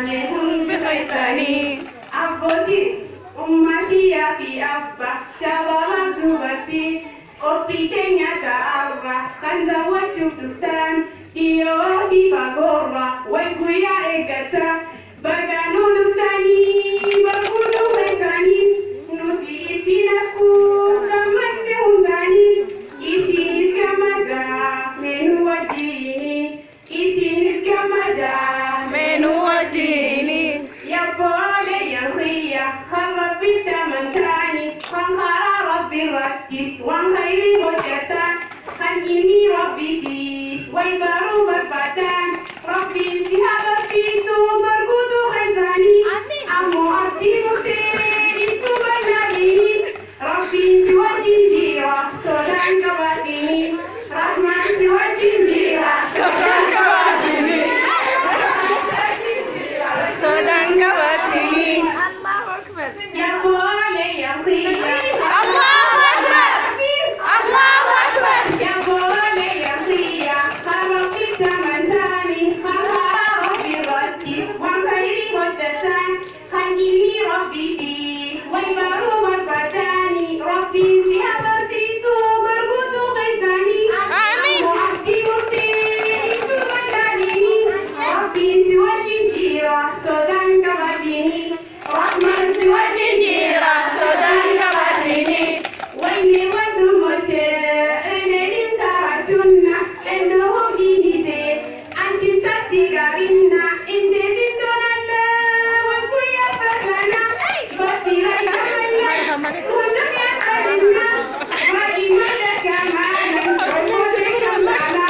منهم بخيساني أبوتي أمتي يا في أبا شباب دوبتي أختي كنيا تأرى خنزا وشوفتان إيو في فغورة ويكويا إيكتا بغانو نفتاني بغونو ويكاني نوتي إسينكو كمانتي هنداني إسينيس كمادا من وجيني إسينيس كمادا من وجيني يا بولي يا خيا خرب الثمن تاني خنخر ربي ركز وانخيري وجتان خنيني ربي كيس ويبارو بربتان ربي انتهى بسيسو مرقودو خيزاني أمو أبدي مختيري سبناليني ربي انتوى جنجيرا سودان كواتيني رحمن انتوى جنجيرا سودان كواتيني سودان كواتيني الله أكبر يا بولي يا خيا الله أكبر الله أكبر يا بولي يا خيا خرب الثمن تاني خرب ربي رتي وانخيري وجتان خنيني ربي فيه ويبارو مربتاني ربي انتهى بسيسو مرقودو غيثاني آمين وعبدي مرتيني سبناليني ربي انتوى جنجيرا سودان كواتيني رحمن سوى جنجيرا سودان كواتيني ويني ودمتي انني تركتنا انهم دينيتي انتم تتكارينا انت زدنا الله وكويا فتنا بصيرا يكملنا كلهم يسألنا وإيمانا كمالا وموتي كمالا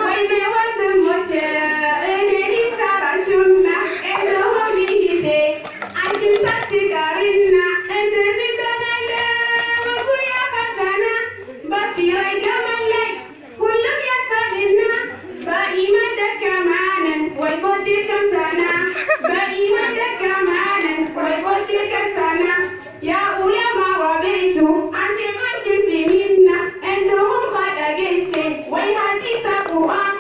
ويني ودمتي انني تركتنا انهم دينيتي انتم تتكارينا انت زدنا الله وكويا فتنا بصيرا يكملنا كلهم يسألنا بإيمانا كمالا ويموتي كمسانا بإيمانا كمالا ويموتي كمسانا يا علماء وبيتو أنتم سنينا أنهم قد أجلسوا ويهاتي سقوها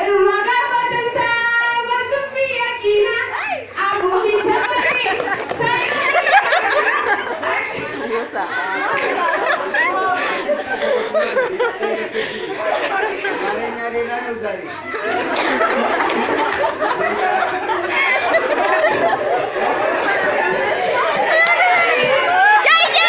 الرغبة تنتابت في يكينا أبوه سبتي Jai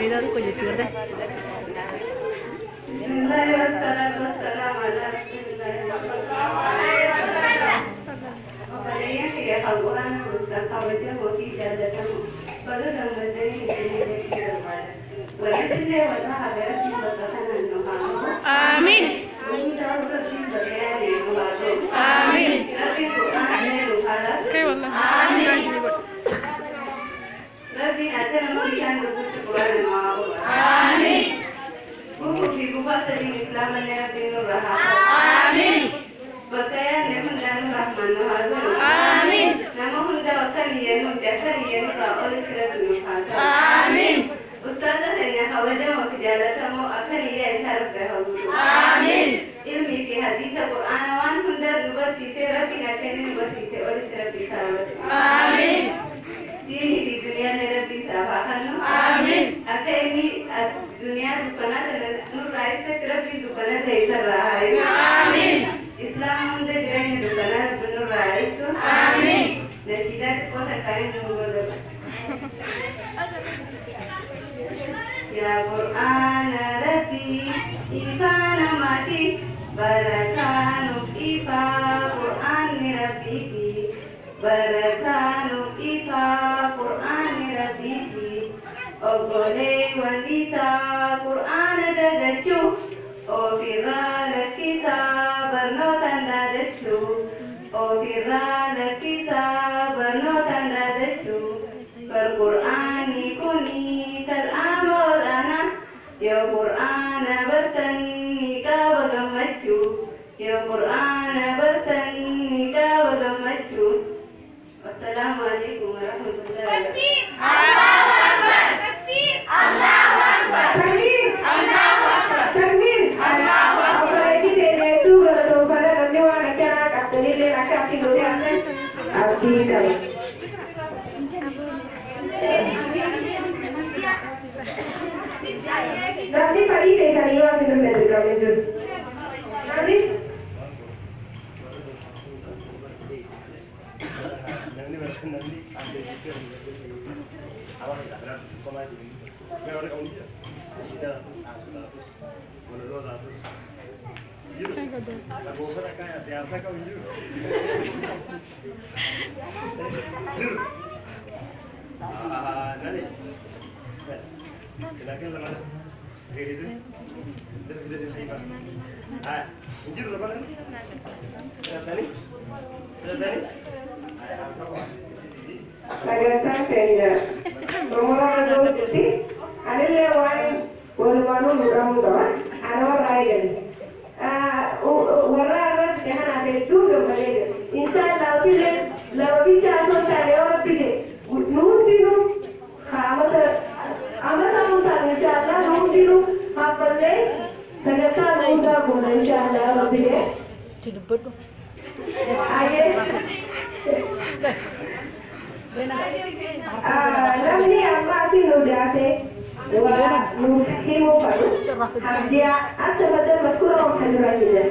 bareedaa tokko jetti gartee. Bismillaahi wassalaatu wassalaamu alaa rasuulillaahi sallallahu alaihi wasallam. Obboleeyyan kiyya kan quraana guutan kabajamoo fi jaallatamu baga gammadanii isinii jechuu barbaada. Walillee walaa hagaratti bakka kanaan nu haa ta'u. Amiin. Hundaa rabbiin bakka yaadee nu haa ta'u. Amiin. Rabbiin quraanaa nu haa ta'u. Amiin. Rabbiin akka nama bishaan dhugutti quraana nu haa ta'u. Amiin. Buku fi buufata din Islam ne rabbiin nu haa ta'u. Amiin. Bakka yaadne hundaan rahman nu haa ta'u. Amiin. Nama hunda bakka niyyannu irraa olitti rabbi nu haa ta'u. Amiin. Ustaza keenya kabajamoo fi jaallatamoo akka niyyaa isaa rabbi haa ta'u. Amiin. Ilmii fi hadiisa qur'aana waan hunda nu barsiisee rabbiin akka inni nu barsiisee olitti rabbi isaa haa ta'u. Amiin. Diinii fi duniyaan rabbi isaa haa kennu. Amiin. Akka inni duniyaa dukkanaa kana nurraa ibsatti rabbiin dukkanaa ta'e isarraa haa ibsu. Amiin. Islaama hunda jireenya dukkanaa rabbi nurraa haa ibsu. Amiin. Natiijaa xiqqoo takkaanii nu godhatu. Ya Qur'aan Rabbi ifana mati barakanu ifa Qur'aan Rabbi barakanu ifa Qur'aan Rabbi obbolee wanita Qur'aan dagachu ofirraa lakkisa barnootaan daadachu ofirraa lakkisa barnootaan daadachu Qur'aani kuni Ya Qur'aan bartanii qaba gammachuu Ya Qur'aan bartanii qaba gammachuu Assalaamu alaykum wa rahmatullahi wa barakatuh. Allahu Akbar. Takbir. Allahu Akbar. Takbir. Allahu Akbar. Takbir. Allahu Akbar. Apalagi dia itu kalau pada nanti orang akan kapten dia akan kasih dia abdi kali. Nanti pagi saya cari orang yang lebih kami jujur. Nanti. Sagatan Kenya, Romola Dosti, Anile Wine, Wolmanu Muramudha, Anor Ryan. Warra jangan ada juga mereka. Inshallah lalu bisa selesai orang tiga. Nunggu kamat kamu inshallah nunggu apa le? Sagatan nunggu pun inshallah orang tiga. Tidak betul. Ayat. Namni amma sih nudah sih. Wah, nuhimu baru. Dia asal betul masuk orang kendura juga.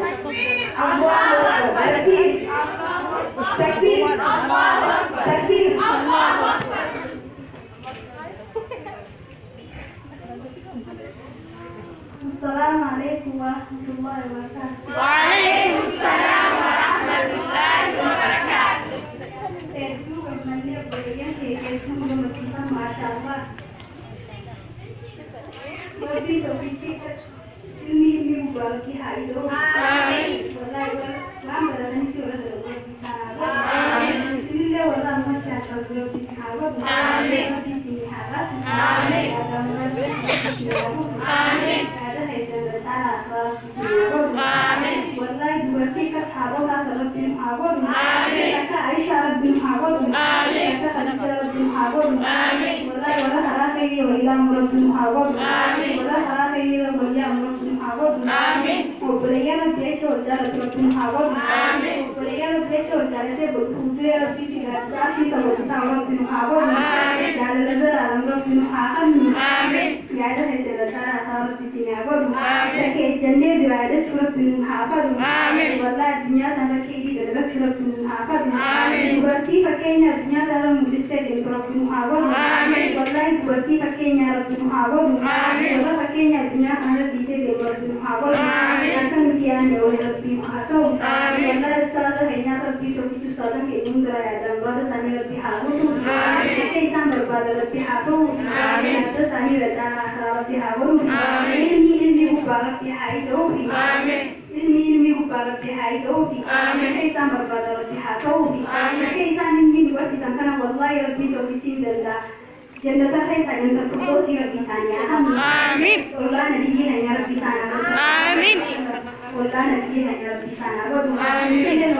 Allah takbir, takbir, takbir. Assalamualaikum warahmatullahi wabarakatuh. Waalaikumsalam warahmatullahi wabarakatuh. Masyaallah. Lebih ini bukan hari itu. Amin. Wallahi lama dan curang dengan Amin. Ini wala masyaallah lebih harap. Amin. Lebih harap. Amin. Amin. Ada hajat salah. Amin. Wallahi berarti harap lebih harap. Amin. Kata Aisyah lebih harap. Amin. Kata Khadijah lebih harap. Amin. Wallahi wala harap ini wala lebih harap. Amin. Wala harap ini wala lebih harap. Amin. Obboleeyyan beekoo jaallattu harap. Amin. Obboleeyyan beekoo jaallatee bulfuutee rabbii jiraachaa fi sababisaa walitti nu harap. Amin. Jaalala zaraan rabbi nu harap. Amin. Yaada hajjalataa haarasitti ni harap. Amin. Takee jannee duraadatti rabbi nu harap. Amin. Wallahi addunyaa sana keetii galgatti rabbi nu harap. Amin. Dubartii fakkeenya addunyaa sana mul'istee deemtu rabbi nu harap. Amin. Wallahi dubartii fakkeenya rabbi nu haa godhu. Warra fakkeenya addunyaa kanarratti dhiisee deemu rabbi nu haa godhu. Akka nuti yaadne wali rabbi nu haa ta'u. Walaa ustaaza keenyaa rabbii tokkichi ustaazan keenya hundaa yaadan barbaada isaanii rabbi haa godhu. Akka isaan barbaada rabbi haa ta'u. Yaada isaanii irraa rabbi haa godhu. Ilmi gubbaa rabbi haa ta'u. ilmi gubbaa rabbi haa ta'u. Akka isaan barbaada rabbi haa ta'u. Akka isaan ilmi dubartiisan kana wallaahi rabbii tokkichi hin danda'a. Jannata keessa jannata firdoosii rabbi isaanii haa hamu. Ollaa nabiyyiina yaa rabbi isaan haa godhu. Ollaa nabiyyiina yaa rabbi isaan haa godhu.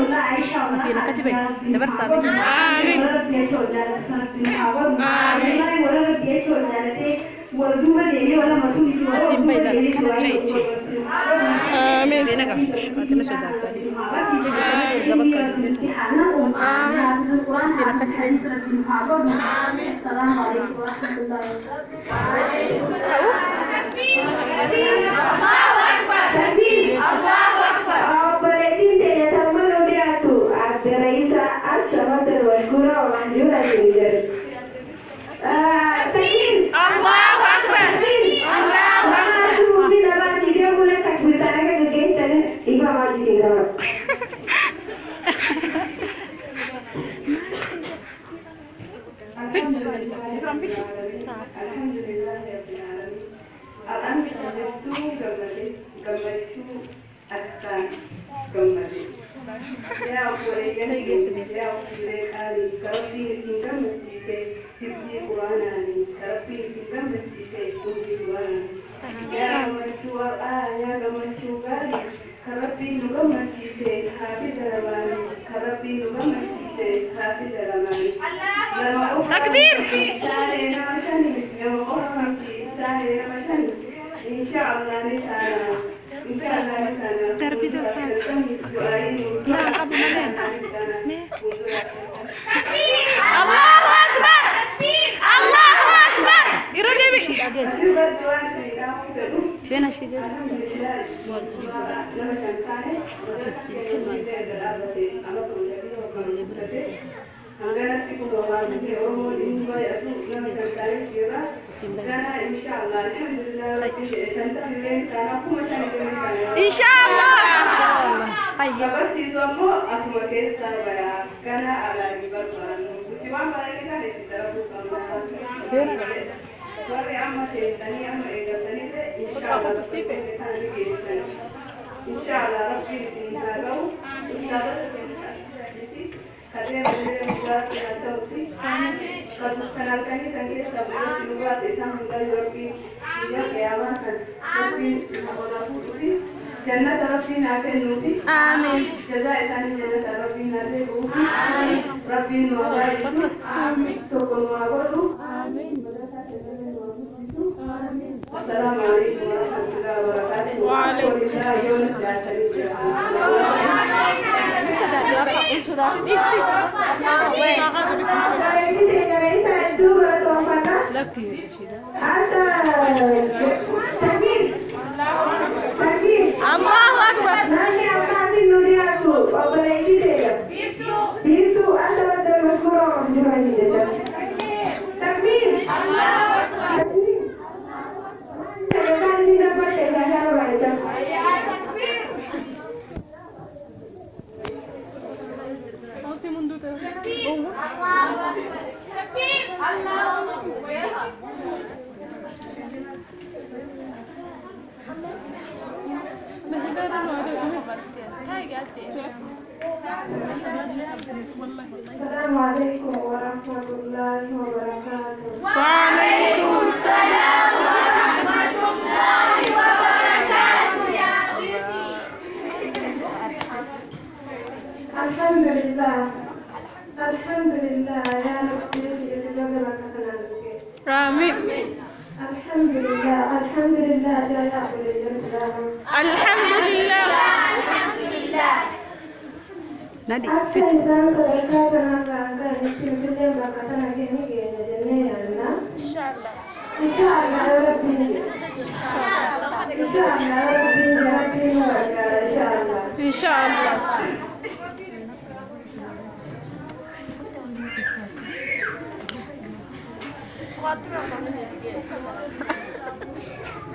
Ollaa Aishaa Asiin akkatti bahe dabar saamee. warra rabbi achoo jaalatu rabbi nu haa godhu. Wallaahi warra rabbi achoo jaalatee wal duuba deemee wala matuu itti Asiin bahe kana cha'ichi. Amin. Beena qaba. Fatima sodaattu adiis. Asiin akkatti bahe. جنة ربي ناكلنوتي آمين جزاء ثاني جنة ربي ناكلنوتي آمين ربي نوالي آمين تقول وعبدو آمين السلام عليكم ورحمة الله وبركاته وعليكم السلام ورحمة Allahu Akbar. Nani apasi nuriatu, apalagi dia. Bintu asal dari Quran juga dia. Takbir. Allahu Akbar. Sekarang ini dapat saya baca. Takbir. Mau si mundu tu. Allahu Akbar. Takbir. Allahu Akbar. Assalamualaikum warahmatullahi wabarakatuh. Waalaikumsalam warahmatullahi wabarakatuh. Ya Alhamdulillah. Alhamdulillah ya Rabbi Amin. Alhamdulillah. Alhamdulillah ya Rabbi Alhamdulillah. Alhamdulillah. Nadi Apa fit. yang kita lakukan sebetulnya berkaitan dengan ini adalah Insyaallah. Insyaallah Rabbi. Insyaallah Rabbi insyaallah. Insyaallah.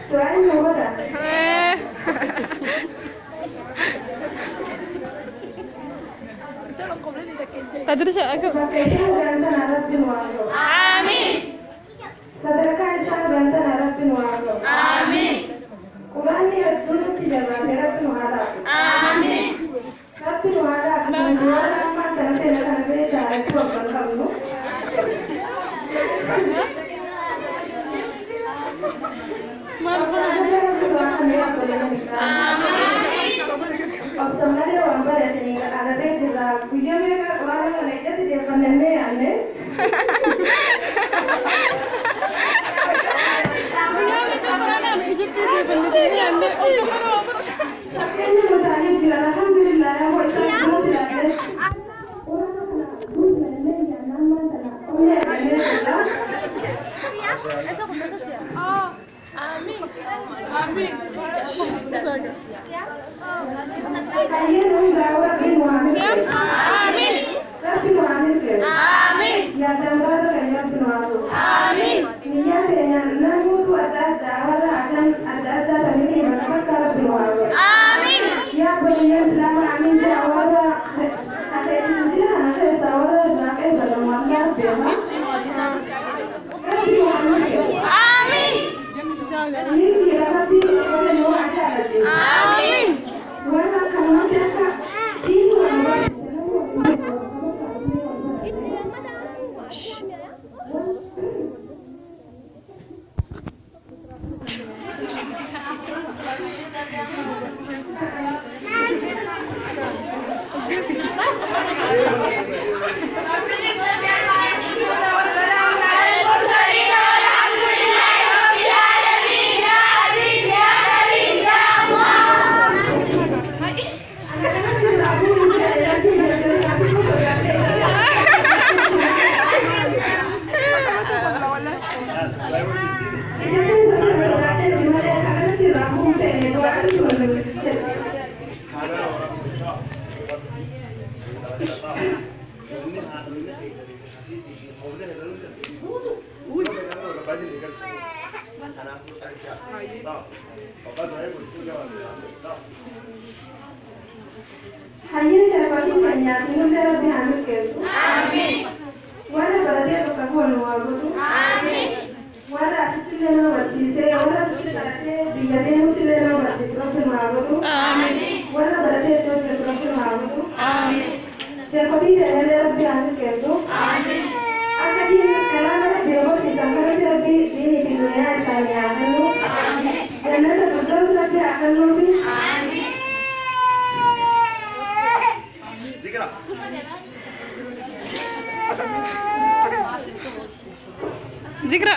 Soalnya mau dah. Tadi siya ako. Pakainya ganda harapin wago. Amin. Sadarkan isang ganda harapin wago. Amin. Kurangnya dulu tidak harapin wago. Amin. Harapin wago akan jual apa tapi akan beda itu akan kamu. Sebenarnya orang pada sini ada juga video mereka orang yang aja tidak pernah aneh. Tapi ini bertanya bila alhamdulillah yang buat saya belum tidak ada. Orang kena dulu nenek yang nama tanah. Oleh aneh juga. Esok besok ya. Oh. Amin. Amin. Kalian enggak orang ini Muhammad. Amin. Tapi Muhammad ya. Amin. Ya tambah kalian Muhammad. Amin. Niya dengan namu tu ada akan ada ini bakal Muhammad. Amin. Ya punya selama amin jawara ada itu ada jawara nakai dalam Muhammad ya. Tapi Muhammad. Amin. Ini dia tapi oleh Muhammad ada. Amin. Warna kamu cakap itu apa? Hanya siapa sih banyak ini saya ध्यान के आमीन वाला बरदे तो कबो अनुवागो तो आमीन वाला सिले ना बच्ची से वाला सिले दिगदे मुतिले ना बच्ची प्रभु मागो तो आमीन वाला बरदे तो प्रभु मागो तो आमीन siapa sih saya ध्यान के तो आमीन agar dia kalau dewa kita kalau lebih ini di dunia saya akan amin dan ada betul lagi akan lebih amin Zikra.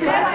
Siap.